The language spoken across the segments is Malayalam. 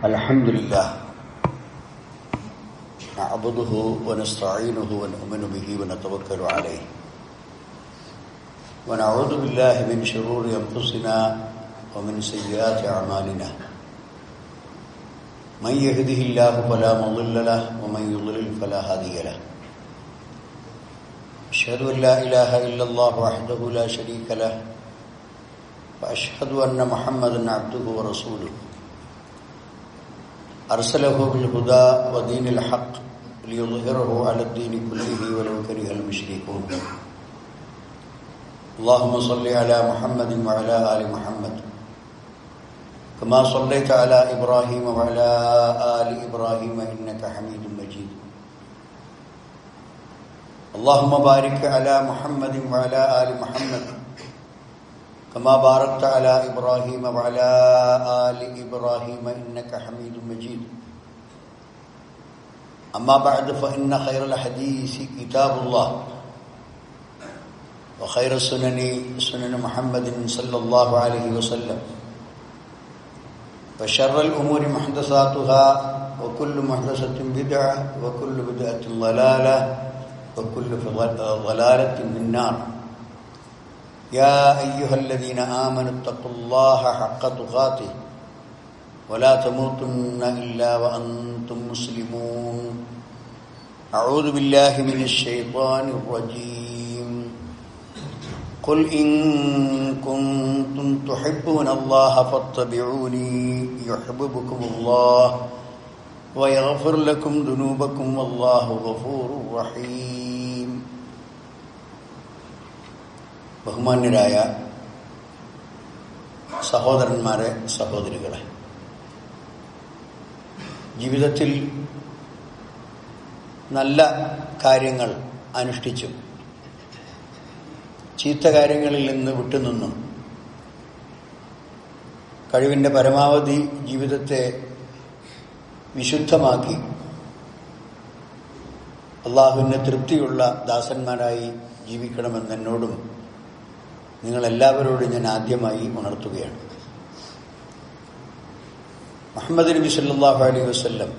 الحمد لله نعبده ونستعينه ونؤمن به ونتوكل عليه ونعوذ بالله من شرور أنفسنا ومن سيئات أعمالنا من يهده الله فلا مضل له ومن يضلل فلا هادي له أشهد أن لا إله إلا الله وحده لا شريك له وأشهد أن محمدا عبده ورسوله أرسله بالهدى ودين الحق ليظهره على الدين كله ولو كره المشركون اللهم صل على محمد وعلى آل محمد كما صليت على إبراهيم وعلى آل إبراهيم إنك حميد مجيد اللهم بارك على محمد وعلى آل محمد كما باركت على إبراهيم وعلى آل إبراهيم إنك حميد مجيد أما بعد فإن خير الحديث كتاب الله وخير السنن سنن محمد صلى الله عليه وسلم وشر الأمور محدثاتها وكل محدثة بدعة وكل بدعة ضلالة وكل ضلالة في النار يا أيها الذين آمنوا اتقوا الله حق تقاته ولا تموتن إلا وأنتم مسلمون أعوذ بالله من الشيطان الرجيم قل إن كنتم تحبون الله فاتبعوني يحببكم الله ويغفر لكم ذنوبكم والله غفور رحيم. ബഹുമാന്യരായ സഹോദരന്മാരെ, സഹോദരികളെ, ജീവിതത്തിൽ നല്ല കാര്യങ്ങൾ അനുഷ്ഠിച്ചും ചീത്ത കാര്യങ്ങളിൽ നിന്ന് വിട്ടുനിന്നും കഴിവിൻ്റെ പരമാവധി ജീവിതത്തെ വിശുദ്ധമാക്കി അള്ളാഹുവിന് തൃപ്തിയുള്ള ദാസന്മാരായി ജീവിക്കണമെന്ന് എന്നോടും നിങ്ങളെല്ലാവരോടും ഞാൻ ആദ്യമായി ഉണർത്തുകയാണ്. മുഹമ്മദ് നബി സല്ലല്ലാഹു അലൈഹി വസല്ലം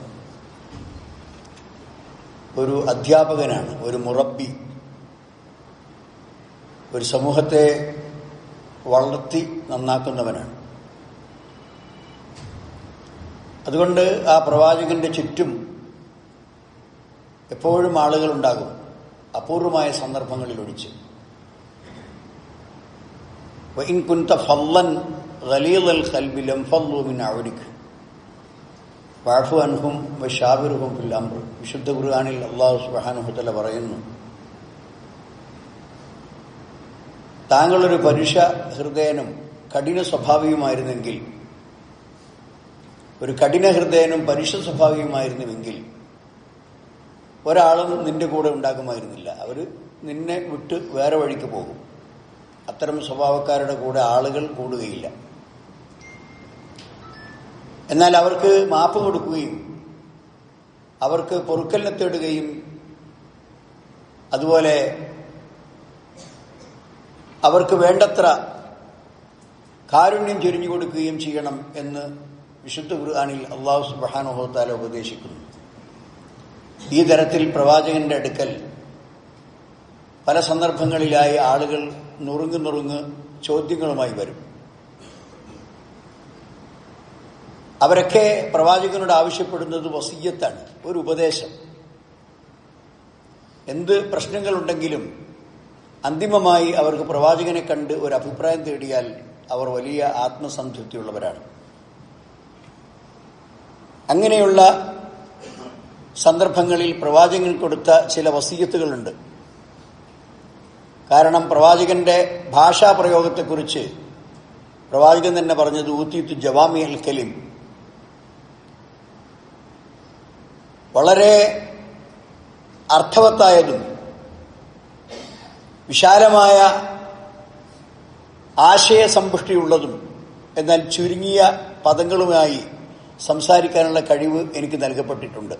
ഒരു അധ്യാപകനാണ്, ഒരു മുറബ്ബി, ഒരു സമൂഹത്തെ വളർത്തി നന്നാക്കുന്നവനാണ്. അതുകൊണ്ട് ആ പ്രവാചകന്റെ ചുറ്റും എപ്പോഴും ആളുകളുണ്ടാകും, അപൂർവമായ സന്ദർഭങ്ങളിൽ ഒഴിച്ച്. وإن كنت فظا غليظ القلب لانفضوا من حولك فاعف عنهم وشاورهم في الأمر. വിശുദ്ധ ഖുർആനിൽ അല്ലാഹു സുബ്ഹാനഹു വ തആല പറയുന്നു, താങ്കളൊരു പരുഷ ഹൃദയനും കഠിന സ്വഭാവിയുമായിരുന്നെങ്കിൽ, ഒരു കഠിന ഹൃദയനും പരുഷ സ്വഭാവിയുമായിരുന്നുവെങ്കിൽ ഒരാളും നിന്റെ കൂടെ ഉണ്ടാകുമായിരുന്നില്ല. അവർ നിന്നെ വിട്ട് വേറെ വഴിക്ക് പോകും. അത്തരം സ്വഭാവക്കാരുടെ കൂടെ ആളുകൾ കൂടുകയില്ല. എന്നാൽ അവർക്ക് മാപ്പ് കൊടുക്കുകയും അവർക്ക് പൊറുക്കലിനെ തേടുകയും അതുപോലെ അവർക്ക് വേണ്ടത്ര കാരുണ്യം ചൊരിഞ്ഞു കൊടുക്കുകയും ചെയ്യണം എന്ന് വിശുദ്ധ ഖുർആനിൽ അല്ലാഹു സുബ്ഹാനഹു വ തആല ഉപദേശിക്കുന്നു. ഈ തരത്തിൽ പ്രവാചകന്റെ അടുക്കൽ പല സന്ദർഭങ്ങളിലായി ആളുകൾ നുറുങ്ങ് ചോദ്യങ്ങളുമായി വരും. അവരൊക്കെ പ്രവാചകനോട് ആവശ്യപ്പെടുന്നത് വസിയ്യത്താണ്, ഒരു ഉപദേശം. എന്ത് പ്രശ്നങ്ങളുണ്ടെങ്കിലും അന്തിമമായി അവർക്ക് പ്രവാചകനെ കണ്ട് ഒരു അഭിപ്രായം തേടിയാൽ അവർ വലിയ ആത്മസംതൃപ്തിയുള്ളവരാണ്. അങ്ങനെയുള്ള സന്ദർഭങ്ങളിൽ പ്രവാചകൻ കൊടുത്ത ചില വസിയ്യത്തുകളുണ്ട്. കാരണം പ്രവാചകന്റെ ഭാഷാപ്രയോഗത്തെക്കുറിച്ച് പ്രവാചകൻ തന്നെ പറഞ്ഞത് ഊതീതു ജവാമിഉൽ കലിം, വളരെ അർത്ഥവത്തായതും വിശാലമായ ആശയസമ്പുഷ്ടിയുള്ളതും എന്നാൽ ചുരുങ്ങിയ പദങ്ങളുമായി സംസാരിക്കാനുള്ള കഴിവ് എനിക്ക് നൽകപ്പെട്ടിട്ടുണ്ട്.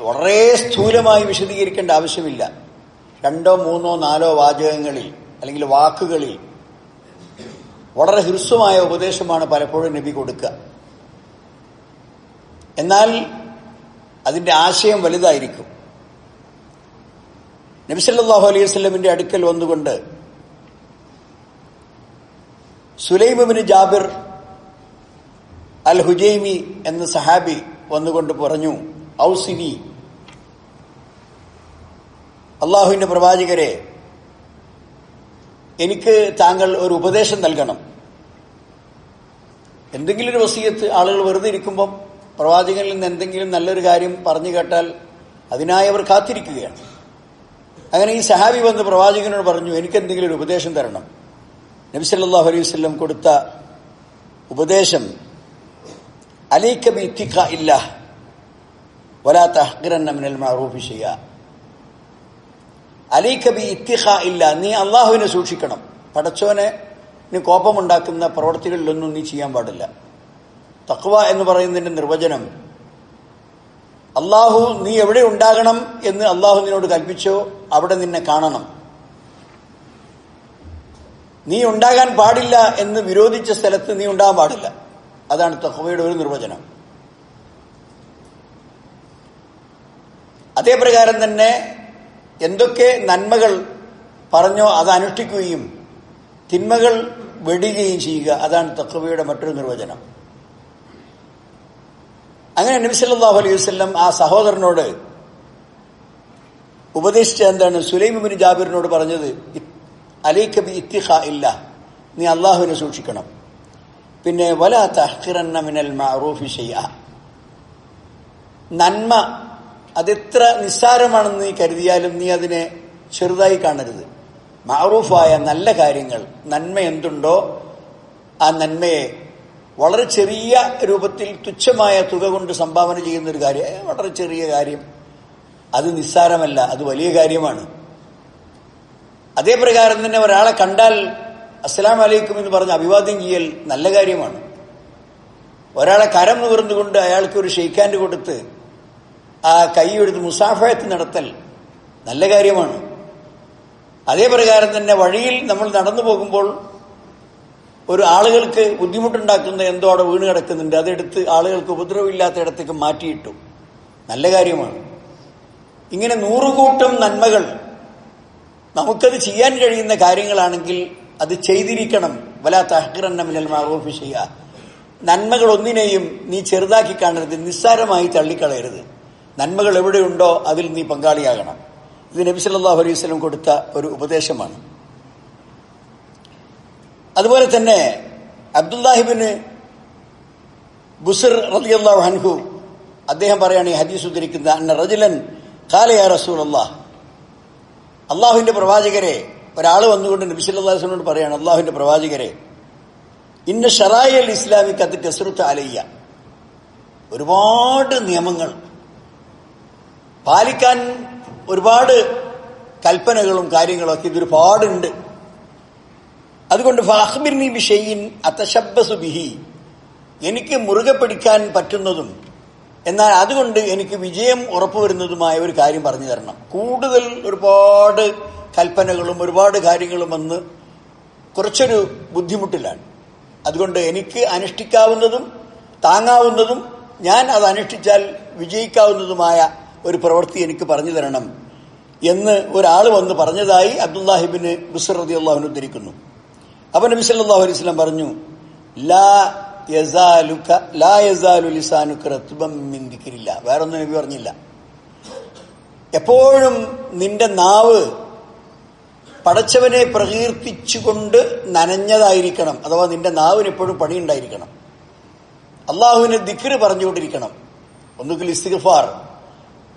വളരെ സ്ഥൂലമായി വിശദീകരിക്കേണ്ട ആവശ്യമില്ല. 2, 3, 4 വാചകങ്ങളിൽ അല്ലെങ്കിൽ വാക്കുകളിൽ വളരെ ഹ്രസ്വമായ ഉപദേശമാണ് പലപ്പോഴും നബി കൊടുക്കുക. എന്നാൽ അതിന്റെ ആശയം വലുതായിരിക്കും. നബി സല്ലല്ലാഹു അലൈഹി വസല്ലമിന്റെ അടുക്കൽ വന്നുകൊണ്ട് സുലൈം ഇബ്നു ജാബിർ അൽ ഹുജൈമി എന്ന സഹാബി വന്നുകൊണ്ട് പറഞ്ഞു, ഔസിനി, അള്ളാഹുവിന്റെ പ്രവാചകരെ, എനിക്ക് താങ്കൾ ഒരു ഉപദേശം നൽകണം. എന്തെങ്കിലും ഒരു വസിയത്ത്. ആളുകൾ വെറുതെ ഇരിക്കുമ്പം പ്രവാചകനിൽ നിന്ന് എന്തെങ്കിലും നല്ലൊരു കാര്യം പറഞ്ഞു കേട്ടാൽ അതിനായി അവർ കാത്തിരിക്കുകയാണ്. അങ്ങനെ ഈ സഹാബി വന്ന് പ്രവാചകനോട് പറഞ്ഞു, എനിക്കെന്തെങ്കിലും ഒരു ഉപദേശം തരണം. നബി സല്ലല്ലാഹു അലൈഹി വസല്ലം കൊടുത്ത ഉപദേശം, അലൈക ബിഇത്തിഖാഇല്ലാഹ് വലാ തഹ്ഖിറന്ന മിനൽ മഅറൂഫി ശൈഅ. അലൈക ബിഇത്തിഖാഇല്ലാഹ്, നീ അള്ളാഹുവിനെ സൂക്ഷിക്കണം. പടച്ചോനെ നീ കോപമുണ്ടാക്കുന്ന പ്രവൃത്തികളിലൊന്നും നീ ചെയ്യാൻ പാടില്ല. തഖ്വ എന്ന് പറയുന്നതിന്റെ നിർവചനം, അള്ളാഹു നീ എവിടെ ഉണ്ടാകണം എന്ന് അള്ളാഹു നിന്നോട് കൽപ്പിച്ചോ അവിടെ നിന്നെ കാണണം. നീ ഉണ്ടാകാൻ പാടില്ല എന്ന് വിരോധിച്ച സ്ഥലത്ത് നീ ഉണ്ടാകാൻ പാടില്ല. അതാണ് തഖ്വയുടെ ഒരു നിർവചനം. അതേപ്രകാരം തന്നെ എന്തൊക്കെ നന്മകൾ പറഞ്ഞോ അത് അനുഷ്ഠിക്കുകയും തിന്മകൾ വെടിയുകയും ചെയ്യുക, അതാണ് തഖ്വയുടെ മറ്റൊരു നിർവചനം. അങ്ങനെ നബി സല്ലല്ലാഹു അലൈഹി വസല്ലം ആ സഹോദരനോട് ഉപദേശിച്ച എന്താണ്? സുലൈം ഇബ്നു ജാബിറിനോട് പറഞ്ഞത്, അലൈക ബിഇത്തിഖാഇല്ലാഹ്, നീ അള്ളാഹുവിനെ സൂക്ഷിക്കണം. പിന്നെ വലാ തഹ്ഖിറന്ന മിനൽ മഅറൂഫി ശൈഅ, നന്മ അതെത്ര നിസ്സാരമാണെന്ന് നീ കരുതിയാലും നീ അതിനെ ചെറുതായി കാണരുത്. മഅറൂഫായ നല്ല കാര്യങ്ങൾ, നന്മ എന്തുണ്ടോ ആ നന്മയെ വളരെ ചെറിയ രൂപത്തിൽ തുച്ഛമായ തുക കൊണ്ട് സംഭാവന ചെയ്യുന്നൊരു കാര്യം, വളരെ ചെറിയ കാര്യം, അത് നിസ്സാരമല്ല, അത് വലിയ കാര്യമാണ്. അതേപ്രകാരം തന്നെ ഒരാളെ കണ്ടാൽ അസ്സലാമു അലൈക്കും എന്ന് പറഞ്ഞ് അഭിവാദ്യം ചെയ്യൽ നല്ല കാര്യമാണ്. ഒരാളെ കരം നിവർന്നുകൊണ്ട് അയാൾക്ക് ഒരു ഷെയ്ക്ക് ഹാൻഡ് കൊടുത്ത് ആ കൈ എടുത്ത് മുസാഫഹത്ത് നടത്തൽ നല്ല കാര്യമാണ്. അതേപ്രകാരം തന്നെ വഴിയിൽ നമ്മൾ നടന്നു പോകുമ്പോൾ ഒരു ആളുകൾക്ക് ബുദ്ധിമുട്ടുണ്ടാക്കുന്ന എന്തോ അവിടെ വീണ് കിടക്കുന്നുണ്ട്, അതെടുത്ത് ആളുകൾക്ക് ഉപദ്രവമില്ലാത്ത ഇടത്തേക്ക് മാറ്റിയിട്ടു, നല്ല കാര്യമാണ്. ഇങ്ങനെ 100 കൂട്ടം നന്മകൾ നമുക്കത് ചെയ്യാൻ കഴിയുന്ന കാര്യങ്ങളാണെങ്കിൽ അത് ചെയ്തിരിക്കണം. വലാ തഹ്ഖിറന്ന മിനൽ മഅറൂഫി ശൈഅ, നന്മകൾ ഒന്നിനെയും നീ ചെറുതാക്കി കാണരുത്, നിസ്സാരമായി തള്ളിക്കളയരുത്. നന്മകൾ എവിടെയുണ്ടോ അതിൽ നീ പങ്കാളിയാകണം. ഇത് നബി സല്ലല്ലാഹു അലൈഹി വസല്ലം കൊടുത്ത ഒരു ഉപദേശമാണ്. അതുപോലെ തന്നെ അബ്ദുല്ലാഹിബ്നു ബുസ്ർ റളിയല്ലാഹു അൻഹു അദ്ദേഹം പറയാണ്, ഈ ഹദീസ് ഉദ്ധരിക്കുന്ന, അന്ന റജുലൻ ഖാല യാ റസൂലല്ലാഹ്, അള്ളാഹുവിന്റെ പ്രവാചകരെ, ഒരാൾ വന്നുകൊണ്ട് നബി സല്ലല്ലാഹു അലൈഹി വസല്ലമയോട് പറയാണ്, അള്ളാഹുവിന്റെ പ്രവാചകരെ, ഇന്ന ശറായിഅൽ ഇസ്ലാമി ഖദ് കസറത അലയ്യ, ഒരുപാട് നിയമങ്ങൾ പാലിക്കാൻ, ഒരുപാട് കൽപ്പനകളും കാര്യങ്ങളൊക്കെ ഇതൊരുപാടുണ്ട്. അതുകൊണ്ട് ഫഅഖ്ബിർനി ബിശൈഇൻ അതശബ്ബസു ബിഹി, എനിക്ക് മുറുകെ പിടിക്കാൻ പറ്റുന്നതും എന്നാൽ അതുകൊണ്ട് എനിക്ക് വിജയം ഉറപ്പുവരുന്നതുമായ ഒരു കാര്യം പറഞ്ഞു തരണം. കൂടുതൽ ഒരുപാട് കൽപ്പനകളും ഒരുപാട് കാര്യങ്ങളും വന്ന് കുറച്ചൊരു ബുദ്ധിമുട്ടിലാണ്. അതുകൊണ്ട് എനിക്ക് അനുഷ്ഠിക്കാവുന്നതും താങ്ങാവുന്നതും ഞാൻ അത് അനുഷ്ഠിച്ചാൽ വിജയിക്കാവുന്നതുമായ ഒരു പ്രവൃത്തി എനിക്ക് പറഞ്ഞു തരണം എന്ന് ഒരാൾ വന്ന് പറഞ്ഞതായി അബ്ദുല്ലാഹിബ്നു ബുസ്ർ റളിയല്ലാഹു അൻഹു ഉദ്ധരിക്കുന്നു. അപ്പൊ നബി സല്ലല്ലാഹു അലൈഹി വസല്ലം പറഞ്ഞു, ലാ യസാലു ലിസാനുക റത്ബൻ മിൻ ദിക്രില്ലാ, വേറൊന്നും നബി പറഞ്ഞില്ല. എപ്പോഴും നിന്റെ നാവ് പടച്ചവനെ പ്രകീർത്തിച്ചുകൊണ്ട് നനഞ്ഞതായിരിക്കണം. അഥവാ നിന്റെ നാവിന് എപ്പോഴും പണിയുണ്ടായിരിക്കണം. അള്ളാഹുവിനെ ദിക്ർ പറഞ്ഞുകൊണ്ടിരിക്കണം. ഒന്നുകിൽ ഇസ്തിഗ്ഫാർ,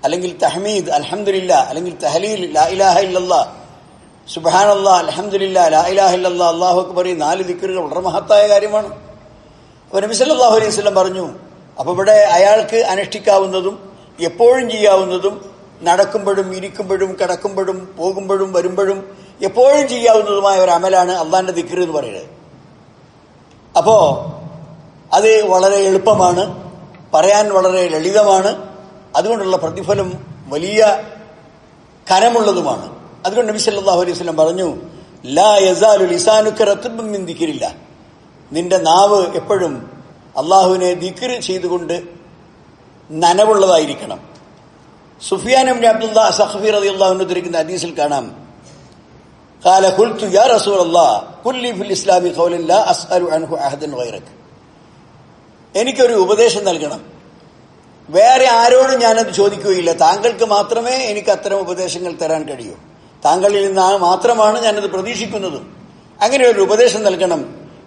അല്ലെങ്കിൽ തഹ്മീദ് അൽഹംദുലില്ലാ, അല്ലെങ്കിൽ തഹ്ലീൽ ലാ ഇലാഹ ഇല്ലല്ലാഹ്, സുബ്ഹാനല്ലാഹ്, അൽഹംദുലില്ലാ, ലാ ഇലാഹ ഇല്ലല്ലാഹ്, അല്ലാഹു അക്ബർ, ഈ 4 ദിക്റുകൾ വളരെ മഹത്തായ കാര്യമാണ്. അപ്പോൾ നബി സല്ലല്ലാഹു അലൈഹി വസല്ലം പറഞ്ഞു, അപ്പോൾ ഇവിടെ അയാൾക്ക് അനുഷ്ഠിക്കാവുന്നതും എപ്പോഴും ചെയ്യാവുന്നതും നടക്കുമ്പോഴും ഇരിക്കുമ്പോഴും കിടക്കുമ്പോഴും പോകുമ്പോഴും വരുമ്പോഴും എപ്പോഴും ചെയ്യാവുന്നതുമായ ഒരു അമലാണ് അള്ളാന്റെ ദിക്ർ എന്ന് പറയുന്നത്. അപ്പോ അത് വളരെ എളുപ്പമാണ്, പറയാൻ വളരെ ലളിതമാണ്, അതുകൊണ്ടുള്ള പ്രതിഫലം വലിയ കനമുള്ളതുമാണ്. അതുകൊണ്ട് നബി സല്ലല്ലാഹു അലൈഹി വസല്ലം പറഞ്ഞു, ലാ യസാലു ലിസാനുക റത്ബൻ മിൻ ദിക്രില്ലാ, നിന്റെ നാവ് എപ്പോഴും അള്ളാഹുവിനെ ദിക്ർ ചെയ്തുകൊണ്ട് നനവുള്ളതായിരിക്കണം. സുഫിയാൻ ഇബ്നു അബ്ദുല്ലാ സഖഫി റളിയല്ലാഹു അൻഹു ഉദ്ധരിക്കുന്ന ഹദീസിൽ കാണാം, ഖാല ഖുൽതു യാ റസൂലല്ലാഹ് ഖുൽ ലി ഫിൽ ഇസ്ലാമി ഖൗലൻ ലാ അസ്അലു അൻഹു അഹദൻ ഗൈറക. എനിക്കൊരു ഉപദേശം നൽകണം, വേറെ ആരോടും ഞാനത് ചോദിക്കുകയില്ല, താങ്കൾക്ക് മാത്രമേ എനിക്ക് അത്തരം ഉപദേശങ്ങൾ തരാൻ കഴിയൂ, താങ്കളിൽ നിന്ന് മാത്രമാണ് ഞാനത് പ്രതീക്ഷിക്കുന്നതും. അങ്ങനെ ഒരു ഉപദേശം നൽകണം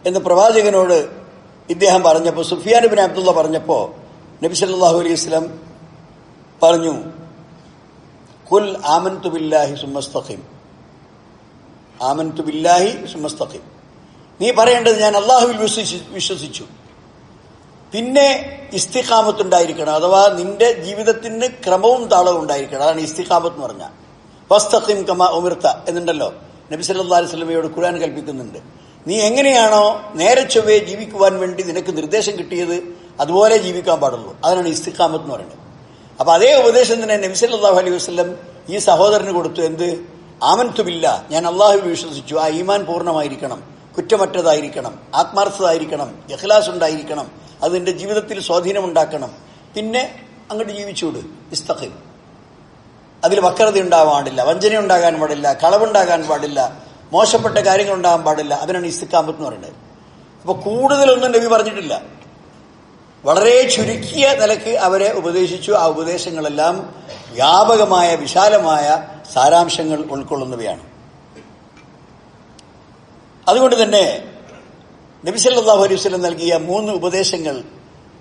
എന്ന് പ്രവാചകനോട് ഇദ്ദേഹം പറഞ്ഞപ്പോൾ, സുഫിയാൻ ഇബ്നു അബ്ദുള്ള പറഞ്ഞപ്പോൾ നബി സല്ലല്ലാഹു അലൈഹി വസല്ലം പറഞ്ഞു, ഖുൽ ആമൻതു ബില്ലാഹി സുമ്മസ്തഖിം, ആമൻതു ബില്ലാഹി സുമ്മസ്തഖിം. നീ പറയേണ്ടത് ഞാൻ അള്ളാഹുവിൽ വിശ്വസിച്ചു, പിന്നെ ഇസ്തിഖാമത്തുണ്ടായിരിക്കണം, അഥവാ നിന്റെ ജീവിതത്തിന് ക്രമവും താളവും ഉണ്ടായിരിക്കണം. അതാണ് ഇസ്തിഖാമത്ത് എന്ന് പറഞ്ഞാൽ. വസ്തഖിം കമാ ഉമിർത എന്നുണ്ടല്ലോ നബി സല്ലല്ലാഹു അലൈഹി വസല്ലമയോട് ഖുർആൻ കൽപ്പിക്കുന്നുണ്ട്. നീ എങ്ങനെയാണോ നേരെ ചൊവ്വേ ജീവിക്കുവാൻ വേണ്ടി നിനക്ക് നിർദ്ദേശം കിട്ടിയത് അതുപോലെ ജീവിക്കാൻ പാടുള്ളൂ. അതാണ് ഇസ്തിഖാമത്ത് എന്ന് പറയുന്നത്. അപ്പൊ അതേ ഉപദേശം തന്നെ നബി സല്ലല്ലാഹു അലൈഹി വസല്ലം ഈ സഹോദരന് കൊടുത്തു. എന്ത്? ആമൻതു ബില്ലാഹ്, ഞാൻ അള്ളാഹുവിൽ വിശ്വസിച്ചു. ആ ഈമാൻ പൂർണ്ണമായിരിക്കണം, കുറ്റമറ്റതായിരിക്കണം, ആത്മാർത്ഥതായിരിക്കണം, ഇഖ്ലാസ് ഉണ്ടായിരിക്കണം, അത് നിന്റെ ജീവിതത്തിൽ സ്വാധീനമുണ്ടാക്കണം. പിന്നെ അങ്ങോട്ട് ജീവിച്ചൂട്. ഇസ്തഖിം, അതിൽ വക്രത ഉണ്ടാവാൻ പാടില്ല, വഞ്ചന ഉണ്ടാകാൻ പാടില്ല, കളവുണ്ടാകാൻ പാടില്ല, മോശപ്പെട്ട കാര്യങ്ങൾ ഉണ്ടാകാൻ പാടില്ല. അതിനാണ് ഇസ്തിഖാമത്ത് എന്ന് പറയുന്നത്. അപ്പൊ കൂടുതലൊന്നും നബി പറഞ്ഞിട്ടില്ല, വളരെ ചുരുക്കിയ നിലക്ക് അവരെ ഉപദേശിച്ചു. ആ ഉപദേശങ്ങളെല്ലാം വ്യാപകമായ വിശാലമായ സാരാംശങ്ങൾ ഉൾക്കൊള്ളുന്നവയാണ്. അതുകൊണ്ട് തന്നെ നബി സല്ലല്ലാഹു അലൈഹി വസല്ലം നൽകിയ 3 ഉപദേശങ്ങൾ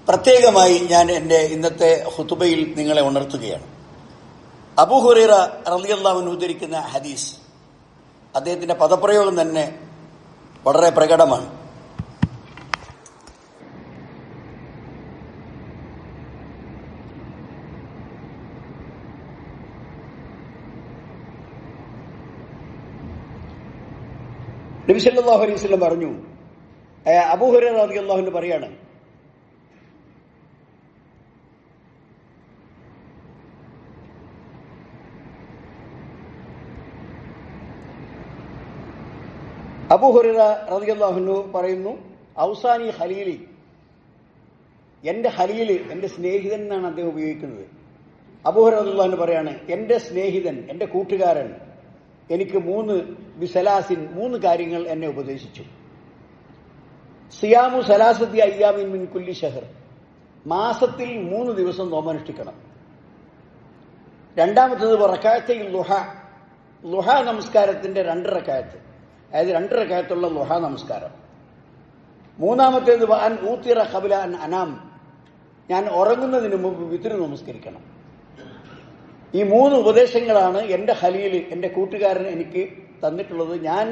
പ്രത്യേകമായി ഞാൻ എന്റെ ഇന്നത്തെ ഖുതുബയിൽ നിങ്ങളെ ഉണർത്തുകയാണ്. അബൂ ഹുറൈറ റളിയല്ലാഹു അൻഹു ഉദ്ധരിക്കുന്ന ഹദീസ്, അദ്ദേഹത്തിന്റെ പദപ്രയോഗം തന്നെ വളരെ പ്രകടമാണ്. നബി സല്ലല്ലാഹു അലൈഹി വസല്ലം പറഞ്ഞു, അബൂ ഹുറൈറ റളിയല്ലാഹു അൻഹു പറയാണ്, അബൂ ഹുറൈറ റളിയല്ലാഹു അൻഹു പറയുന്നു, ഔസാനി ഖലീലി, എന്റെ ഖലീല്, എന്റെ സ്നേഹിതൻ എന്നാണ് അദ്ദേഹം ഉപയോഗിക്കുന്നത്. അബൂ ഹുറൈറ റളിയല്ലാഹു അൻഹു പറയാണ്, എന്റെ സ്നേഹിതൻ, എന്റെ കൂട്ടുകാരൻ എനിക്ക് 3 കാര്യങ്ങൾ എന്നെ ഉപദേശിച്ചു. സിയാമു സലാസത്തി അയ്യാമിൻ മിൻ കുല്ലി ഷഹർ, മാസത്തിൽ 3 ദിവസം നോമ്പനുഷ്ഠിക്കണം. രണ്ടാമത്തേത് റകഅത്തൈ ളുഹ, ളുഹ നമസ്കാരത്തിന്റെ 2 റകഅത്ത്, അതായത് 2 റകഅത്തുള്ള ളുഹ നമസ്കാരം. മൂന്നാമത്തേത് അൻ ഊത്തിറ ഖബല അൻ അനാം, ഞാൻ ഉറങ്ങുന്നതിന് മുമ്പ് വിത്ർ നമസ്കരിക്കണം. ഈ 3 ഉപദേശങ്ങളാണ് എന്റെ ഖലീൽ, എന്റെ കൂട്ടുകാരൻ എനിക്ക് തന്നിട്ടുള്ളത്. ഞാൻ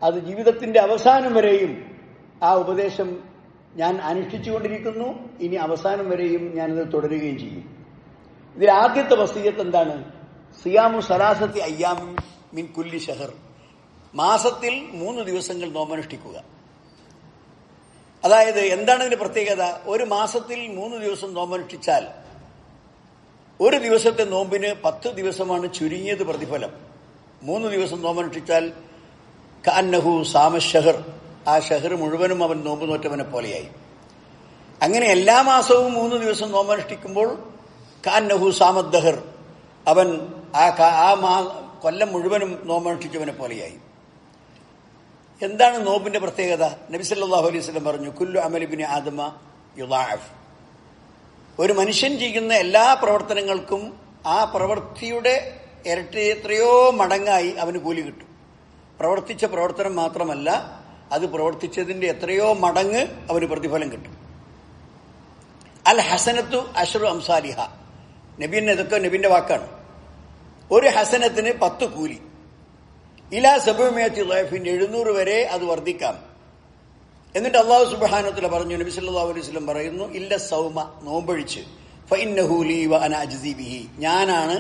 അത് ജീവിതത്തിന്റെ അവസാനം വരെയും ആ ഉപദേശം ഞാൻ അനുഷ്ഠിച്ചുകൊണ്ടിരിക്കുന്നു. ഇനി അവസാനം വരെയും ഞാനത് തുടരുകയും ചെയ്യും. ഇതിൽ ആദ്യത്തെ വസിയ്യത്ത് എന്താണ്? സിയാമു സലാസത്തി അയ്യാം മിൻ കുല്ലി ഷഹർ, മാസത്തിൽ 3 ദിവസങ്ങൾ നോമ്പനുഷ്ഠിക്കുക. അതായത് എന്താണ് ഇതിന്റെ പ്രത്യേകത? ഒരു മാസത്തിൽ 3 ദിവസം നോമ്പനുഷ്ഠിച്ചാൽ ഒരു ദിവസത്തെ നോമ്പിന് 10 ദിവസമാണ് ചുരുങ്ങിയത് പ്രതിഫലം. 3 ദിവസം നോമ്പനുഷ്ഠിച്ചാൽ കഅന്നഹു സാമ ഷഹർ, ആ ഷഹർ മുഴുവനും അവൻ നോമ്പ് നോറ്റവനെ പോലെയായി. അങ്ങനെ എല്ലാ മാസവും 3 ദിവസം നോമ്പനുഷ്ഠിക്കുമ്പോൾ കഅന്നഹു സാമദ്ദഹർ, അവൻ ആ കൊല്ലം മുഴുവനും നോമ്പനുഷ്ഠിച്ചവനെ പോലെയായി. എന്താണ് നോമ്പിന്റെ പ്രത്യേകത? നബി സല്ലല്ലാഹു അലൈഹി വസല്ലം പറഞ്ഞു, കുല്ലു അമലി ഇബ്നി ആദമ യുദാഅഫ്, ഒരു മനുഷ്യൻ ചെയ്യുന്ന എല്ലാ പ്രവർത്തനങ്ങൾക്കും ആ പ്രവൃത്തിയുടെ എത്രയോ മടങ്ങായി അവന് കൂലി കിട്ടും. പ്രവർത്തിച്ച പ്രവർത്തനം മാത്രമല്ല, അത് പ്രവർത്തിച്ചതിന്റെ എത്രയോ മടങ്ങ് അവന് പ്രതിഫലം കിട്ടും. അൽ ഹസനത്തു അശ്റു അംസാലിഹ, ഇതൊക്കെ നബിന്റെ വാക്കാണ്. ഒരു ഹസനത്തിന് 10 കൂലി. ഇലാ 700 വരെ അത് വർദ്ധിക്കാം. എന്നിട്ട് അല്ലാഹു സുബ്ഹാനഹു വ തആല പറഞ്ഞു, നബി സല്ലല്ലാഹു അലൈഹി വസല്ലം പറയുന്നു, ഇല്ല സൗമ, നോമ്പൊഴിച്ച്, ഫഇന്നഹു ലീ വ അന അജ്സി ബിഹി, ഞാനാണ്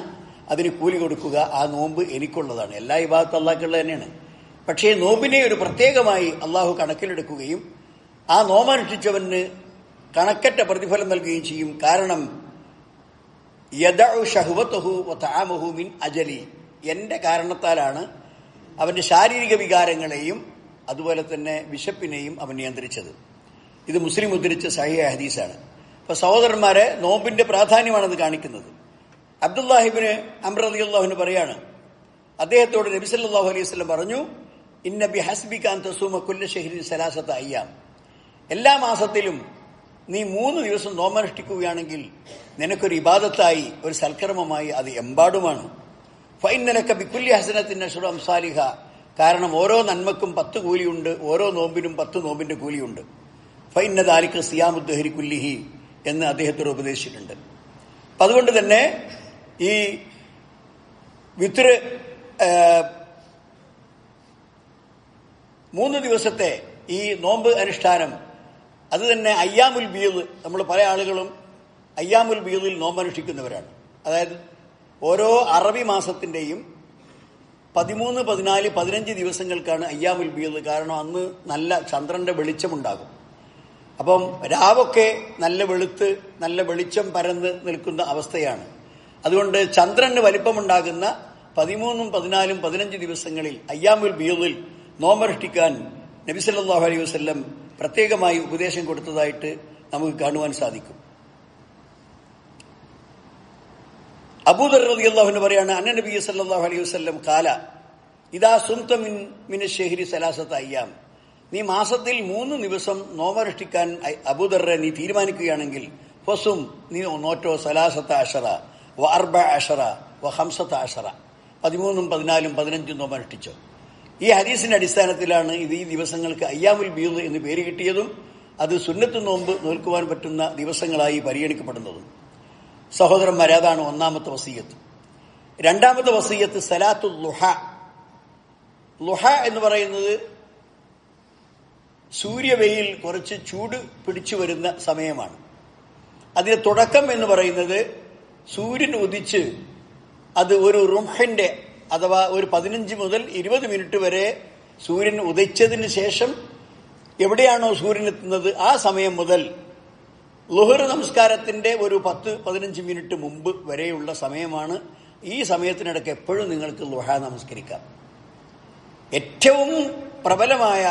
അതിന് കൂലി കൊടുക്കുക, ആ നോമ്പ് എനിക്കുള്ളതാണ്. എല്ലാ ഇബാദത്തും അല്ലാഹുക്കുള്ളത് തന്നെയാണ്. പക്ഷേ നോമ്പിനെ ഒരു പ്രത്യേകമായി അള്ളാഹു കണക്കിലെടുക്കുകയും ആ നോമ്പനുഷ്ഠിച്ചവന് കണക്കറ്റ പ്രതിഫലം നൽകുകയും ചെയ്യും. കാരണം യദഉ ശഹ്വതഹു വ തആമഹു മിൻ അജലി, എന്റെ കാരണത്താലാണ് അവന്റെ ശാരീരിക വികാരങ്ങളെയും അതുപോലെ തന്നെ വിശപ്പിനെയും അവൻ നിയന്ത്രിച്ചത്. ഇത് മുസ്ലിം ഉദ്ധരിച്ച സഹീഹ ഹദീസാണ്. അപ്പൊ സഹോദരന്മാരെ, നോമ്പിന്റെ പ്രാധാന്യമാണത് കാണിക്കുന്നത്. അബ്ദുല്ലാഹിബ്നു അംർ റളിയല്ലാഹു അൻഹു പറയാണ്, അദ്ദേഹത്തോട് നബി സല്ലല്ലാഹു അലൈഹി വസല്ലം പറഞ്ഞു, ഇന്ന ബിഹസ്ബിക അൻ തസൂമ കുല്ല ശഹ്രിൻ സലാസത അയ്യാം, എല്ലാ മാസത്തിലും നീ 3 ദിവസം നോമ്പനുഷ്ഠിക്കുകയാണെങ്കിൽ നിനക്കൊരു ഇബാദത്തായി, ഒരു സൽക്കർമ്മമായി അത് എമ്പാടുമാണ്. ഫഇന്നലക ബികുല്ലി ഹസനത്തിൻ അശ്റു അംസാലിഹ, കാരണം ഓരോ നന്മക്കും 10 കൂലിയുണ്ട്, ഓരോ നോമ്പിനും 10 നോമ്പിന്റെ കൂലിയുണ്ട്. ഫഇന്ന ദാലിക സിയാമുദ്ദഹരി കുല്ലിഹി എന്ന് അദ്ദേഹത്തോട് ഉപദേശിച്ചിട്ടുണ്ട്. അതുകൊണ്ട് തന്നെ ഈ വിത്ർ 3 ദിവസത്തെ ഈ നോമ്പ് അനുഷ്ഠാനം അത് തന്നെ അയ്യാമുൽ ബീദ്, നമ്മൾ പല ആളുകളും അയ്യാമുൽ ബീദിൽ നോമ്പനുഷ്ഠിക്കുന്നവരാണ്. അതായത് ഓരോ അറബി മാസത്തിന്റെയും 13, 14, 15 ദിവസങ്ങൾക്കാണ് അയ്യാമുൽ ബീദ്. കാരണം അന്ന് നല്ല ചന്ദ്രന്റെ വെളിച്ചമുണ്ടാകും. അപ്പം രാവൊക്കെ നല്ല വെളുത്ത് നല്ല വെളിച്ചം പരന്ന് നിൽക്കുന്ന അവസ്ഥയാണ്. അതുകൊണ്ട് ചന്ദ്രന് വലിപ്പമുണ്ടാകുന്ന 13, 14, 15 ദിവസങ്ങളിൽ അയ്യാമുൽ ബീദിൽ നോമ്പനുഷ്ഠിക്കാൻ നബി സല്ലല്ലാഹു അലൈഹി വസല്ലം പ്രത്യേകമായി ഉപദേശം കൊടുത്തതായിട്ട് നമുക്ക് കാണുവാൻ സാധിക്കും. അബൂദർ റളിയല്ലാഹു അൻഹു പറയാണ്, അന്ന നബി സല്ലല്ലാഹു അലൈഹി വസല്ലം ഖാല ഇദാ സുംത മിന ശഹ്രി സലാസത അയ്യാം, നീ മാസത്തിൽ 3 ദിവസം നോമ്പനുഷ്ഠിക്കാൻ അബൂദർറെ നീ തീരുമാനിക്കുകയാണെങ്കിൽ ഫസും, നീ നോറ്റോ സലാസത അശറ വ അർബ അശറ വ ഖംസത അശറ, 13, 14, 15 നോമ്പനുഷ്ഠിച്ചോ. ഈ ഹദീസിന്റെ അടിസ്ഥാനത്തിലാണ് ഇത് ഈ ദിവസങ്ങൾക്ക് അയ്യാമുൽ ബീദ് എന്ന് പേര് കിട്ടിയതും അത് സുന്നത്ത് നോമ്പ് നോൽക്കുവാൻ പറ്റുന്ന ദിവസങ്ങളായി പരിഗണിക്കപ്പെടുന്നതും. സഹോദരന്മാരെ, അതാണ് ഒന്നാമത്തെ വസീയത്ത്. രണ്ടാമത്തെ വസീയത്ത് സലാത്തുൽ ളുഹ. ളുഹ എന്ന് പറയുന്നത് സൂര്യവെയിൽ കുറച്ച് ചൂട് പിടിച്ചു വരുന്ന സമയമാണ്. അതിന്റെ തുടക്കം എന്ന് പറയുന്നത് സൂര്യൻ ഉദിച്ച് അത് ഒരു റുംഹിന്റെ അഥവാ ഒരു 15 മുതൽ 20 മിനിറ്റ് വരെ സൂര്യൻ ഉദിച്ചതിന് ശേഷം എവിടെയാണോ സൂര്യൻ എത്തുന്നത് ആ സമയം മുതൽ ളുഹർ നമസ്കാരത്തിന്റെ ഒരു 10-15 മിനിറ്റ് മുമ്പ് വരെയുള്ള സമയമാണ്. ഈ സമയത്തിനിടയ്ക്ക് എപ്പോഴും നിങ്ങൾക്ക് ളുഹ നമസ്കരിക്കാം. ഏറ്റവും പ്രബലമായ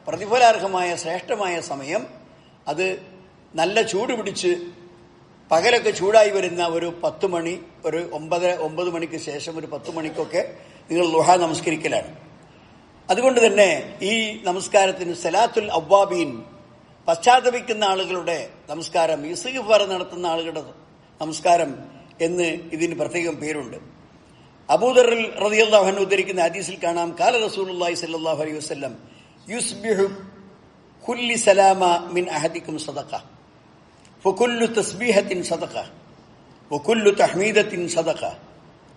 പ്രതിഫലാർഹമായ ശ്രേഷ്ഠമായ സമയം അത് നല്ല ചൂട് പിടിച്ച് പകലൊക്കെ ചൂടായി വരുന്ന ഒരു 10 മണി, ഒരു 9 മണിക്ക് ശേഷം ഒരു 10 മണിക്കൊക്കെ നിങ്ങൾ ളുഹ നമസ്കരിക്കലാണ്. അതുകൊണ്ട് തന്നെ ഈ നമസ്കാരത്തിന് സലാത്തുൽ അവ്വാബീൻ, പശ്ചാത്തപിക്കുന്ന ആളുകളുടെ നമസ്കാരം, ഇസ്തിഗ്ഫാർ നടത്തുന്ന ആളുകളുടെ നമസ്കാരം എന്ന് ഇതിന് പ്രത്യേകം പേരുണ്ട്. അബൂദർ റളിയല്ലാഹു അൻഹു ഉദ്ധരിക്കുന്ന ഹദീസിൽ കാണാം, ഖാല റസൂലുള്ളാഹി സ്വല്ലല്ലാഹു അലൈഹി വസല്ലം യുസ്ബിഹു കുല്ലി സലാമ മിൻ അഹദിക്കും സദഖ ഫകുല്ലു തസ്ബീഹത്തിൻ സദഖ വകുല്ലു തഹ്മീദത്തിൻ സദഖ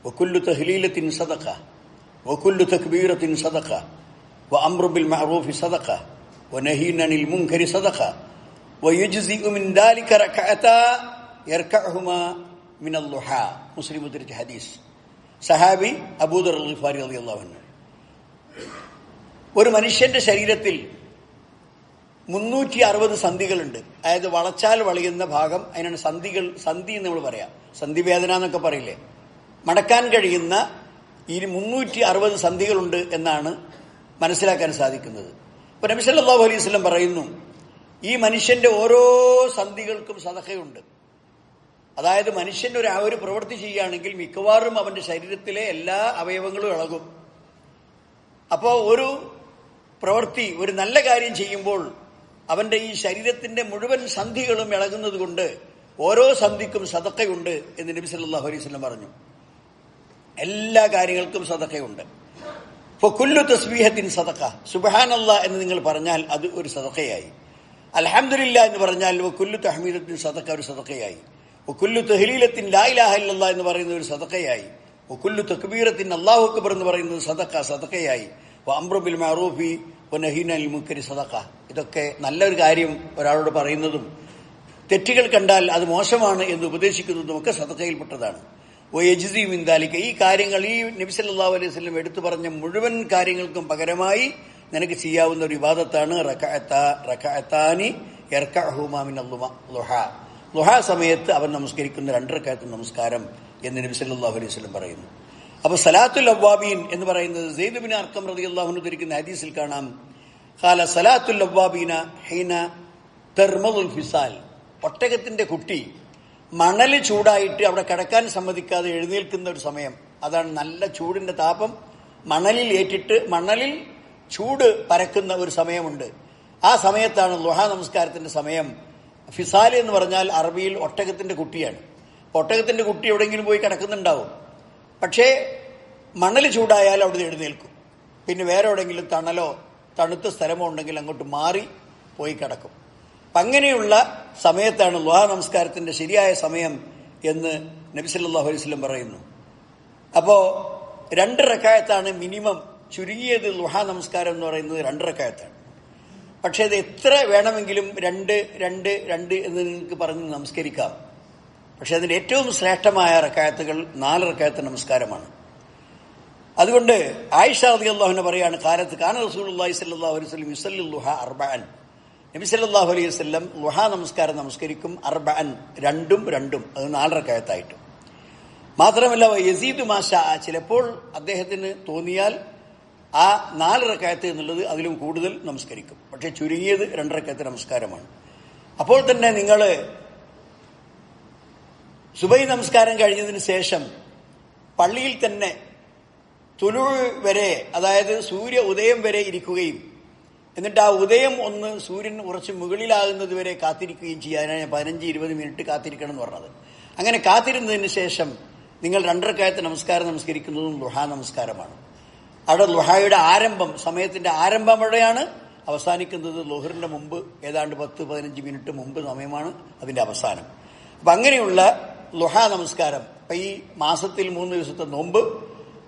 വകുല്ലു തഹ്ലീലത്തിൻ സദഖ വകുല്ലു തക്ബീറത്തിൻ സദഖ വഅംറു ബിൽ മഅറൂഫി സദഖ വനഹീൻ അനിൽ മുൻകരി സദഖ വയുജ്സിഉ മിൻ ദാലിക റകഅതാ യർകഉഹുമാ മിനൽ ളുഹ. മുസ്ലിം ഉദ്ധരിച്ച ഹദീസ്. സഹാബി അബൂദർ ഗിഫാരി റളിയല്ലാഹു അൻഹു. ഒരു മനുഷ്യന്റെ ശരീരത്തിൽ 360 സന്ധികളുണ്ട്. അതായത് വളച്ചാൽ വളയുന്ന ഭാഗം, അതിനാണ് സന്ധി എന്ന് നമ്മൾ പറയാം. സന്ധിവേദന എന്നൊക്കെ പറയില്ലേ. മടക്കാൻ കഴിയുന്ന ഈ 360 സന്ധികളുണ്ട് എന്നാണ് മനസ്സിലാക്കാൻ സാധിക്കുന്നത്. ഇപ്പൊ നബി സല്ലല്ലാഹു അലൈഹി വസല്ലം പറയുന്നു, ഈ മനുഷ്യന്റെ ഓരോ സന്ധികൾക്കും സദഖയുണ്ട്. അതായത് മനുഷ്യൻ ഒരു പ്രവൃത്തി ചെയ്യുകയാണെങ്കിൽ മിക്കവാറും അവന്റെ ശരീരത്തിലെ എല്ലാ അവയവങ്ങളും ഇളകും. അപ്പോ ഒരു പ്രവൃത്തി, ഒരു നല്ല കാര്യം ചെയ്യുമ്പോൾ അവന്റെ ഈ ശരീരത്തിന്റെ മുഴുവൻ സന്ധികളും ഇളകുന്നത് കൊണ്ട് ഓരോ സന്ധിക്കും സദഖയുണ്ട് എന്ന് നബി സല്ലല്ലാഹു അലൈഹി വസല്ലം പറഞ്ഞു. എല്ലാ കാര്യങ്ങൾക്കും സദഖയുണ്ട്. ഫകുല്ലു തസ്ബീഹത്തിൻ സദഖ, സുബ്ഹാനല്ലാഹ് എന്ന് നിങ്ങൾ പറഞ്ഞാൽ അത് ഒരു സദഖയായി. അൽഹംദുലില്ലാഹ് എന്ന് പറഞ്ഞാൽ വകുല്ലു തഹ്മീദത്തിൻ സദഖ ഒരു സദഖയായി. വകുല്ലു തഹ്ലീലത്തിൻ ലാ ഇലാഹ ഇല്ലല്ലാഹ് എന്ന് പറയുന്നത് ഒരു സദഖയായി. വകുല്ലു തക്ബീറത്തിൻ അല്ലാഹു അക്ബർ എന്ന് പറയുന്നത് സദഖയായി. വഅംറു ബിൽ മഅറൂഫി വനഹീൻ അനിൽ മുൻകരി സദഖ. ഇതൊക്കെ നല്ലൊരു കാര്യം ഒരാളോട് പറയുന്നതും തെറ്റുകൾ കണ്ടാൽ അത് മോശമാണ് എന്ന് ഉപദേശിക്കുന്നതും ഒക്കെ സദഖയിൽപ്പെട്ടതാണ്. വയജ്സി മിൻ ദാലിക, ഈ കാര്യങ്ങൾ ഈ നബി സല്ലല്ലാഹു അലൈഹി വസല്ലം എടുത്തു പറഞ്ഞ മുഴുവൻ കാര്യങ്ങൾക്കും പകരമായി നിനക്ക് ചെയ്യാവുന്ന ഒരു ഇബാദത്താണ് റകഅതാനി യർകഉഹുമാ മിനൽ ളുഹ. ളുഹ സമയത്ത് അവൻ നമസ്കരിക്കുന്ന 2 റകഅത്ത് നമസ്കാരം എന്ന് നബി സല്ലല്ലാഹു അലൈഹി വസല്ലം പറയുന്നു. അപ്പൊ സലാത്തുൽ അവ്വാബീൻ എന്ന് പറയുന്നത് സെയ്ദ് ബിൻ അർഖം റളിയല്ലാഹു അൻഹു ഉദ്ധരിക്കുന്ന ഹദീസിൽ കാണാം, ഖാല സലാത്തുൽ അവ്വാബീന ഹീന തർമദുൽ ഫിസാൽ. ഒട്ടകത്തിന്റെ കുട്ടി മണൽ ചൂടായിട്ട് അവിടെ കിടക്കാൻ സമ്മതിക്കാതെ എഴുന്നേൽക്കുന്ന ഒരു സമയം, അതാണ് നല്ല ചൂടിന്റെ താപം മണലിൽ ഏറ്റിട്ട് മണലിൽ ചൂട് പരക്കുന്ന ഒരു സമയമുണ്ട്. ആ സമയത്താണ് ളുഹാ നമസ്കാരത്തിന്റെ സമയം. ഫിസാൽ എന്ന് പറഞ്ഞാൽ അറബിയിൽ ഒട്ടകത്തിന്റെ കുട്ടിയാണ്. ഒട്ടകത്തിന്റെ കുട്ടി എവിടെയെങ്കിലും പോയി കിടക്കുന്നുണ്ടാവും. പക്ഷേ മണൽ ചൂടായാൽ അവിടെ എഴുന്നേൽക്കും. പിന്നെ വേറെ എവിടെയെങ്കിലും തണലോ തണുത്ത സ്ഥലമോ ഉണ്ടെങ്കിൽ അങ്ങോട്ട് മാറി പോയി കിടക്കും. അപ്പം അങ്ങനെയുള്ള സമയത്താണ് ളുഹാ നമസ്കാരത്തിന്റെ ശരിയായ സമയം എന്ന് നബി സല്ലല്ലാഹു അലൈഹി വസല്ലം പറയുന്നു. അപ്പോൾ 2 റക്അത്താണ് മിനിമം. ചുരുങ്ങിയത് ളുഹാ നമസ്കാരം എന്ന് പറയുന്നത് 2 റക്അത്താണ്. പക്ഷെ അത് എത്ര വേണമെങ്കിലും 2, 2, 2 എന്ന് നിങ്ങൾക്ക് പറഞ്ഞ് നമസ്കരിക്കാം. പക്ഷെ അതിന്റെ ഏറ്റവും ശ്രേഷ്ഠമായ റക്അത്തുകൾ 4 റക്അത്ത് നമസ്കാരമാണ്. അതുകൊണ്ട് ആയിഷ റളിയല്ലാഹു അൻഹ പറയാണ്, കാലത്ത് കാന റസൂലുള്ളാഹി സ്വല്ലല്ലാഹു അലൈഹി വസല്ലം യുസല്ലി ളുഹാ അർബഅൻ. നബി സല്ലല്ലാഹു അലൈഹി വസല്ലം ളുഹാ നമസ്കാരം നമസ്കരിക്കും അർബഅൻ, 2 2, അത് 4 റക്അത്തായിട്ട്. മാത്രമല്ല യസീദു മാഷാ, ചിലപ്പോൾ അദ്ദേഹത്തിന് തോന്നിയാൽ ആ 4 റക്അത്ത് എന്നുള്ളത് അതിലും കൂടുതൽ നമസ്കരിക്കും. പക്ഷെ ചുരുങ്ങിയത് 2 റക്അത്ത് നമസ്കാരമാണ്. അപ്പോൾ തന്നെ നിങ്ങൾ സുബൈ നമസ്കാരം കഴിഞ്ഞതിന് ശേഷം പള്ളിയിൽ തന്നെ തുലൂ വരെ, അതായത് സൂര്യ ഉദയം വരെ ഇരിക്കുകയും എന്നിട്ട് ആ ഉദയം ഒന്ന് സൂര്യൻ കുറച്ച് മുകളിലാകുന്നത് വരെ കാത്തിരിക്കുകയും ചെയ്യാനാണ് 15-20 മിനിറ്റ് കാത്തിരിക്കണം എന്ന് പറഞ്ഞത്. അങ്ങനെ കാത്തിരുന്നതിന് ശേഷം നിങ്ങൾ 2 റക്അത്ത് നമസ്കാരം നമസ്കരിക്കുന്നതും ളുഹാ നമസ്കാരമാണ്. അവിടെ ളുഹായുടെ ആരംഭം, സമയത്തിന്റെ ആരംഭം അവിടെയാണ്, അവസാനിക്കുന്നത് ളുഹറിന്റെ മുമ്പ് ഏതാണ്ട് 10-15 മിനിറ്റ് മുമ്പ് സമയമാണ് അതിന്റെ അവസാനം. അപ്പൊ അങ്ങനെയുള്ള ളുഹാ നമസ്കാരം, ഇപ്പൊ ഈ മാസത്തിൽ 3 ദിവസത്തെ നോമ്പ്,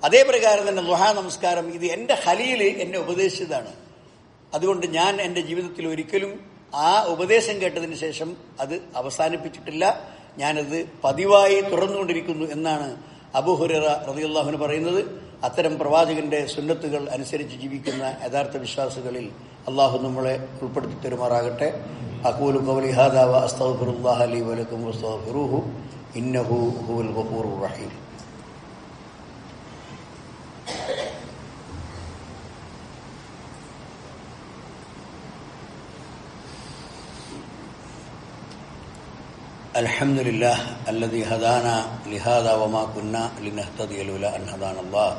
അതേ പ്രകാരം തന്നെ ളുഹാ നമസ്കാരം, ഇത് എന്റെ ഖലീല് എന്നെ ഉപദേശിച്ചതാണ്. അതുകൊണ്ട് ഞാൻ എന്റെ ജീവിതത്തിൽ ഒരിക്കലും ആ ഉപദേശം കേട്ടതിന് ശേഷം അത് അവസാനിപ്പിച്ചിട്ടില്ല, ഞാനത് പതിവായി തുറന്നുകൊണ്ടിരിക്കുന്നു എന്നാണ് അബൂ ഹുറൈറ റളിയല്ലാഹു അൻഹു പറയുന്നത്. അത്തരം പ്രവാചകന്റെ സുന്നത്തുകൾ അനുസരിച്ച് ജീവിക്കുന്ന യഥാർത്ഥ വിശ്വാസികളിൽ അള്ളാഹു നമ്മളെ ഉൾപ്പെടുത്തി തരുമാറാകട്ടെ. അഖൂലു ഖൗലി ഹാദാ വ അസ്തഗ്ഫിറുല്ലാഹ ലി വ ലക്കും വസ്തഗ്ഫിറൂഹു ഇന്നഹു ഹുവൽ ഗഫൂറുർ റഹീം. الحمد لله الذي هدانا لهذا وما كنا لنهتدي لولا أن هدانا الله.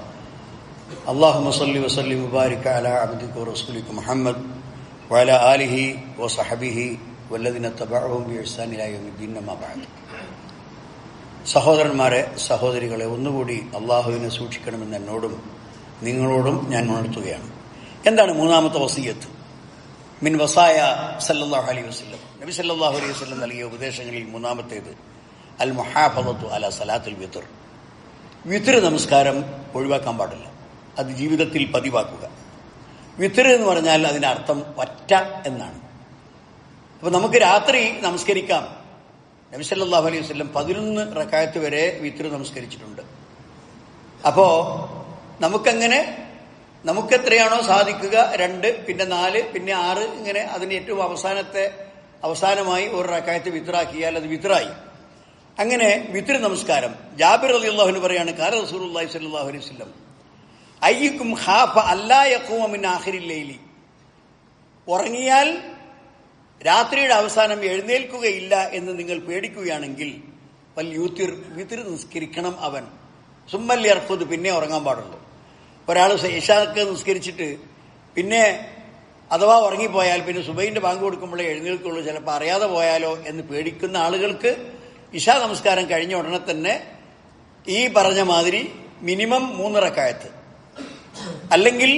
اللهم صل وسلم وبارك على عبدك ورسولك محمد وعلى آله وصحبه والذين اتبعهم بإحسان إلى يوم الدين. ما بعد. സഹോദരന്മാരെ, സഹോദരികളെ, ഒന്നുകൂടി അള്ളാഹുവിനെ സൂക്ഷിക്കണമെന്ന് എന്നോടും നിങ്ങളോടും ഞാൻ ഉണർത്തുകയാണ്. എന്താണ് 3ാമത്തെ വസിയ്യത്ത്? മിൻ വസായ സല്ലല്ലാഹു അലൈഹി വസല്ലം. നബി സല്ലല്ലാഹു അലൈഹി വസല്ലം നൽകിയ ഉപദേശങ്ങളിൽ 3ാമത്തേത് അൽ മുഹാഫളത്തു അലാ സലാത്തുൽ വിത്ർ. വിത്ർ നമസ്കാരം ഒഴിവാക്കാൻ പാടില്ല, അത് ജീവിതത്തിൽ പതിവാക്കുക. വിത്ർ എന്ന് പറഞ്ഞാൽ അതിന്റെ അർത്ഥം ഒറ്റ എന്നാണ്. അപ്പൊ നമുക്ക് രാത്രി നമസ്കരിക്കാം. നബി സല്ലല്ലാഹു അലൈഹി വസല്ലം 11 റക്അത്ത് വരെ വിത്ർ നമസ്കരിച്ചിട്ടുണ്ട്. അപ്പോ നമുക്കങ്ങനെ നമുക്കെത്രയാണോ സാധിക്കുക, 2, പിന്നെ 4, പിന്നെ 6, ഇങ്ങനെ അതിന് ഏറ്റവും അവസാനമായി 1 റക്അത്ത് വിത്റാക്കിയാൽ അത് വിത്റായി. അങ്ങനെ വിത്ർ നമസ്കാരം. ജാബിർ റളിയല്ലാഹു അൻഹു പറയാണ്, ഖാല റസൂലുള്ളാഹി സ്വല്ലല്ലാഹു അലൈഹി വസല്ലം അയ്യുക്കും ഖാഫ അല്ലാ യഖൂമ മിൻ ആഖിരിൽ ലൈലി. ഉറങ്ങിയാൽ രാത്രിയുടെ അവസാനം എഴുന്നേൽക്കുകയില്ല എന്ന് നിങ്ങൾ പേടിക്കുകയാണെങ്കിൽ വൽ യൂത്തിർ, വിത്ർ നിസ്കരിക്കണം അവൻ. സുമ്മൽ യർഖുദ്, പിന്നെ ഉറങ്ങാൻ പാടുള്ളൂ. ഒരാൾ ഇശാക്ക് നിസ്കരിച്ചിട്ട് പിന്നെ അഥവാ ഉറങ്ങിപ്പോയാൽ പിന്നെ സുബൈന്റെ ബാങ്ക് കൊടുക്കുമ്പോഴേ എഴുന്നേൽക്കുള്ളൂ, ചിലപ്പോൾ അറിയാതെ പോയാലോ എന്ന് പേടിക്കുന്ന ആളുകൾക്ക് ഇശാ നമസ്കാരം കഴിഞ്ഞ ഉടനെ തന്നെ ഈ പറഞ്ഞ മാതിരി മിനിമം 3 റക്അത്ത്, അല്ലെങ്കിൽ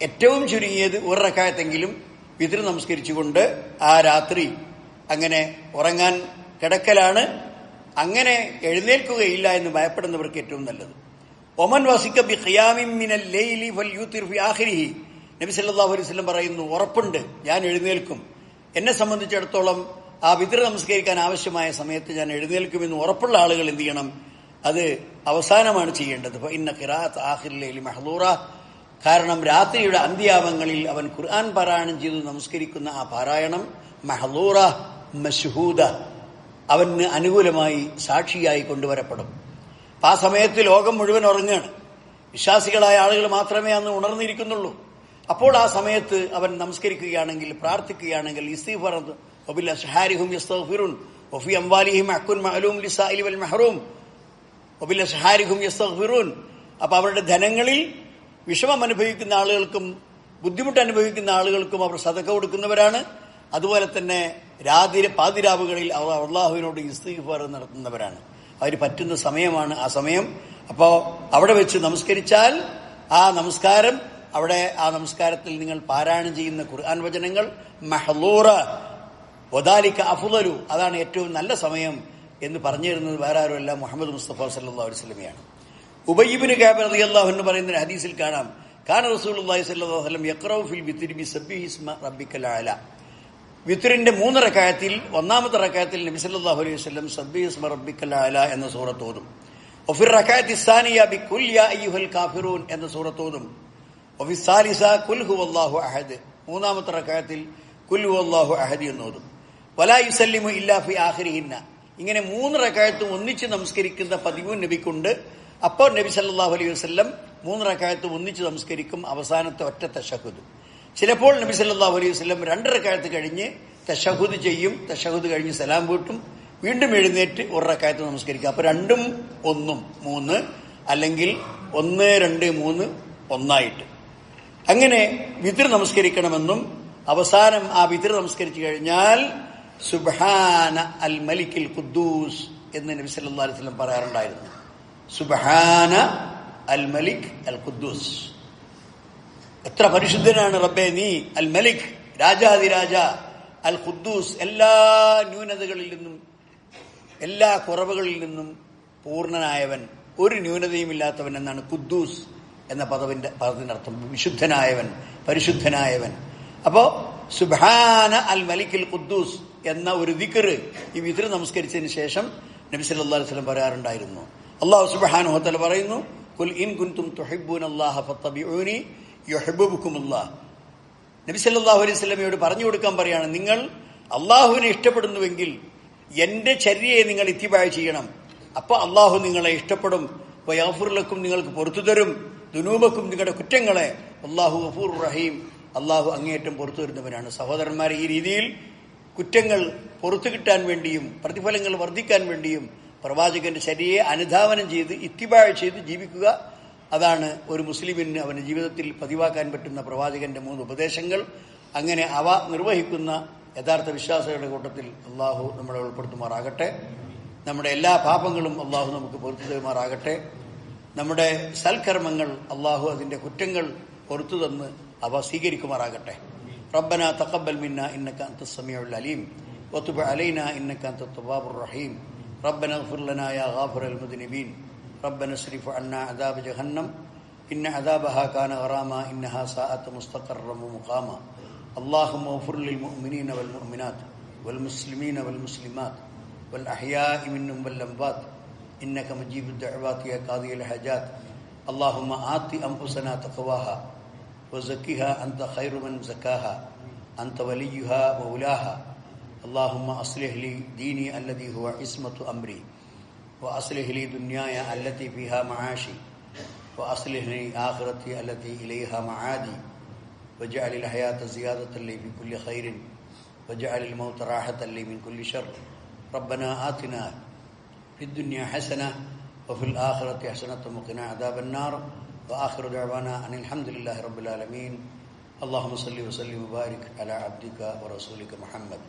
ഏറ്റവും ചുരുങ്ങിയത് 1 റക്അത്തെങ്കിലും വിത്ർ നമസ്കരിച്ചുകൊണ്ട് ആ രാത്രി അങ്ങനെ ഉറങ്ങാൻ കിടക്കലാണ്. അങ്ങനെ എഴുന്നേൽക്കുകയില്ല എന്ന് ഭയപ്പെടുന്നവർക്ക് ഏറ്റവും നല്ലത്. ഒമൻ വസിക്ക ബി ഖിയാമിൻ മിനൽ ലൈലി ഫൽയൂത്തിർ ഫി ആഖിരിഹി. നബി സല്ലല്ലാഹു അലൈഹി വസല്ലം പറയുന്നു, ഉറപ്പുണ്ട്, ഞാൻ എഴുന്നേൽക്കും, എന്നെ സംബന്ധിച്ചിടത്തോളം ആ വിത്ർ നമസ്കരിക്കാൻ ആവശ്യമായ സമയത്ത് ഞാൻ എഴുന്നേൽക്കുമെന്ന് ഉറപ്പുള്ള ആളുകൾ എന്ത് ചെയ്യണം? അത് അവസാനമാണ് ചെയ്യേണ്ടത്. ഇന്ന ഖിറാഅത്ത് ആഖിറിൽ ലൈലി മഹ്ദൂറ. കാരണം രാത്രിയുടെ അന്ത്യാവങ്ങളിൽ അവൻ ഖുർആൻ പാരായണം ചെയ്ത് നമസ്കരിക്കുന്ന ആ പാരായണം മഹ്ദൂറ മശ്ഹൂദ, അവന് അനുകൂലമായി സാക്ഷിയായി കൊണ്ടുവരപ്പെടും. ആ സമയത്ത് ലോകം മുഴുവൻ ഉറങ്ങുകയാണ്. വിശ്വാസികളായ ആളുകൾ മാത്രമേ അന്ന് ഉണർന്നിരിക്കുന്നുള്ളൂ. അപ്പോൾ ആ സമയത്ത് അവൻ നമസ്കരിക്കുകയാണെങ്കിൽ, പ്രാർത്ഥിക്കുകയാണെങ്കിൽ ഇസ്തിഗ്ഫാർ വബിൽ അസ്ഹാരിഹും യസ്തഗ്ഫിറൂൻ വഫി അംവാലിഹിം ഹഖ്ഖുൻ മഅലൂം ലിസാഇലി വൽ മഹ്റൂം വബിൽ അസ്ഹാരിഹും യസ്തഗ്ഫിറൂൻ. അപ്പൊ അവരുടെ ധനങ്ങളിൽ വിഷമം അനുഭവിക്കുന്ന ആളുകൾക്കും ബുദ്ധിമുട്ട് അനുഭവിക്കുന്ന ആളുകൾക്കും അവർ സദഖ കൊടുക്കുന്നവരാണ്. അതുപോലെ തന്നെ പാതിരാവുകളിൽ അവർ അല്ലാഹുവിനോട് ഇസ്തിഗ്ഫാർ നടത്തുന്നവരാണ്. അവർ പറ്റുന്ന സമയമാണ് ആ സമയം. അപ്പോൾ അവിടെ വെച്ച് നമസ്കരിച്ചാൽ ആ നമസ്കാരം, അവിടെ ആ നമസ്കാരത്തിൽ നിങ്ങൾ പാരായണം ചെയ്യുന്ന ഖുർആൻ വചനങ്ങൾ മഹ്ലൂറ വദാലിക അഫ്ളലു, അതാണ് ഏറ്റവും നല്ല സമയം എന്ന് പറഞ്ഞു തരുന്നത് വേറെ ആരുമല്ല, മുഹമ്മദ് മുസ്തഫ സല്ലല്ലാഹു അലൈഹി വസല്ലമയാണ്. ഉബയ്യ് ഇബ്നു കഅബ് റളിയല്ലാഹു അൻഹു പറയുന്ന ഹദീസിൽ കാണാം, കാന റസൂലുള്ളാഹി സ്വല്ലല്ലാഹു അലൈഹി വസല്ലം യഖറഉ ഫിൽ വിത്രി ബിസബ്ബിഹി ഇസ്മ റബ്ബിക്കൽ അഅല. വിത്രിന്റെ 3 റക്അത്തിൽ ഒന്നാമത്തെ റക്അത്തിൽ നബി സല്ലല്ലാഹു അലൈഹി വസല്ലം സബ്ബിഹി ഇസ്മ റബ്ബിക്കൽ അഅല എന്ന സൂറത്ത് ഓതും. വഫിർ റക്അത്തി സാനിയ ബികുൽ യാ അയ്യുഹൽ കാഫിറൂൻ എന്ന സൂറത്ത് ഓതും. വഫി സാലിസ കുൽ ഹുവല്ലാഹു അഹദ്, മൂന്നാമത്തെ റക്അത്തിൽ കുൽ ഹുവല്ലാഹു അഹദ് എന്ന് ഓതും. വലാ യുസല്ലിമു ഇല്ലാ ഫി ആഖിരിഹിന്ന. ഇങ്ങനെ 3 റക്അത്തും ഒന്നിച്ച് നമസ്കരിക്കുന്ന പതിവ് നബിക്കുണ്ട്. അപ്പോൾ നബി സല്ലല്ലാഹു അലൈഹി വസല്ലം 3 റക്അത്തും ഒന്നിച്ച് നമസ്കരിക്കും, അവസാനത്തെ ഒറ്റ തശഹുദ്. ചിലപ്പോൾ നബി സല്ലല്ലാഹു അലൈഹി വസല്ലം 2 റക്അത്ത് കഴിഞ്ഞ് തശഹുദ് ചെയ്യും, തശഹുദ് കഴിഞ്ഞ് സലാം വീട്ടും, വീണ്ടും എഴുന്നേറ്റ് 1 റക്അത്ത് നമസ്കരിക്കും. അപ്പൊ 2ഉം 1ഉം 3, അല്ലെങ്കിൽ 1 2 3 ഒന്നായിട്ട് അങ്ങനെ വിത്ർ നമസ്കരിക്കണമെന്നും, അവസാനം ആ വിത്ർ നമസ്കരിച്ചു കഴിഞ്ഞാൽ സുബ്ഹാന അൽ മലിക്കിൽ ഖുദ്ദൂസ് എന്ന് നബി സല്ലല്ലാഹു അലൈഹി വസല്ലം പറയാറുണ്ടായിരുന്നു. സുബ്ഹാന അൽ മലിക് അൽ ഖുദ്ദൂസ്, എത്ര പരിശുദ്ധനാണ് റബ്ബേ നീ, അൽ മലിക് രാജാതിരാജ, അൽ ഖുദ്ദൂസ് എല്ലാ ന്യൂനതകളിൽ നിന്നും എല്ലാ കുറവുകളിൽ നിന്നും പൂർണ്ണനായവൻ, ഒരു ന്യൂനതയും ഇല്ലാത്തവൻ എന്നാണ് ഖുദ്ദൂസ് എന്ന പദത്തിനർത്ഥം. വിശുദ്ധനായവൻ, പരിശുദ്ധനായവൻ. അപ്പോ സുബ്ഹാന അൽ മലിക്കിൽ ഖുദ്ദൂസ് എന്ന ഒരു ദിക്ർ ഈ വിത്ർ നമസ്കരിച്ചതിന് ശേഷം നബി സല്ലല്ലാഹു അലൈഹി വസല്ലം പറയാറുണ്ടായിരുന്നു. അല്ലാഹു സുബ്ഹാനഹു വ തആല പറയുന്നു, ഖുൽ ഇൻ കുൻതും തുഹിബ്ബൂനല്ലാഹ ഫത്തബിഊനി യുഹിബ്ബുകുമുല്ലാഹ്. നബി സല്ലല്ലാഹു അലൈഹി വസല്ലമയോട് പറഞ്ഞു കൊടുക്കാൻ പറയാണ്, നിങ്ങൾ അള്ളാഹുവിനെ ഇഷ്ടപ്പെടുന്നുവെങ്കിൽ എന്റെ ചര്യയെ നിങ്ങൾ ഇത്തിബാ ചെയ്യണം. അപ്പൊ അള്ളാഹു നിങ്ങളെ ഇഷ്ടപ്പെടും. വയഗ്ഫിർ ലക്കും, നിങ്ങൾക്ക് പുറത്തു തരും. ദുനൂബക്കും, നിങ്ങളുടെ കുറ്റങ്ങളെ. അല്ലാഹു ഗഫൂർ റഹീം, അള്ളാഹു അങ്ങേയറ്റം പുറത്തു തരുന്നവനാണ്. സഹോദരന്മാരെ, ഈ രീതിയിൽ കുറ്റങ്ങൾ പുറത്തു കിട്ടാൻ വേണ്ടിയും പ്രതിഫലങ്ങൾ വർദ്ധിക്കാൻ വേണ്ടിയും പ്രവാചകന്റെ ചര്യയെ അനുധാവനം ചെയ്ത് ഇത്തിബാ ചെയ്ത് ജീവിക്കുക, അതാണ് ഒരു മുസ്ലിമിന് അവന്റെ ജീവിതത്തിൽ പതിവാക്കാൻ പറ്റുന്ന പ്രവാചകന്റെ 3 ഉപദേശങ്ങൾ. അങ്ങനെ അവ നിർവഹിക്കുന്ന യഥാർത്ഥ വിശ്വാസികളുടെ കൂട്ടത്തിൽ അള്ളാഹു നമ്മളെ ഉൾപ്പെടുത്തുമാറാകട്ടെ. നമ്മുടെ എല്ലാ പാപങ്ങളും അള്ളാഹു നമുക്ക് പുറത്തു തരുമാറാകട്ടെ. നമ്മുടെ സൽക്കർമ്മങ്ങൾ അള്ളാഹു അതിന്റെ കുറ്റങ്ങൾ പുറത്തു തന്ന് അവ സ്വീകരിക്കുമാറാകട്ടെ. റബ്ബന തഖബ്ബൽ മിന്നാ ഇന്നക അൻതസ് സമീഉൽ അലീം വതുബ് അലൈനാ ഇന്നക അൻതത് തവ്വാബുർ റഹീം. റബ്ബന ഇഗ്ഫിർ ലനാ യാ ഗാഫിറൽ മുദ്നിബീൻ. റബ്ബന സ്രിഫ് അന്നാ അദാബ ജഹന്നം ഇന്ന അദാബഹാ കാന ഗറാമാ ഇന്നഹാ സാഅത്ത് മുസ്തഖറൻ വമുഖാമാ. اللهم اغفر للمؤمنين والمؤمنات والمسلمين والمسلمات والأحياء منهم والأموات إنك مجيب الدعوات يا قاضي الحاجات. اللهم آت أنفسنا تقواها وزكها أنت خير من زكاها أنت وليها وولاها. اللهم أصلح لي ديني الذي هو عصمة أمري وأصلح لي دنياي التي فيها معاشي وأصلح لي آخرتي التي إليها معادي واجعل الحياة زيادة لي في كل خير واجعل الموت راحة لي من كل شر. ربنا آتنا في الدنيا حسنة وفي الآخرة حسنة وقنا عذاب النار. وآخر دعوانا أن الحمد لله رب العالمين. اللهم صل وسلم وبارك على عبدك ورسولك محمد.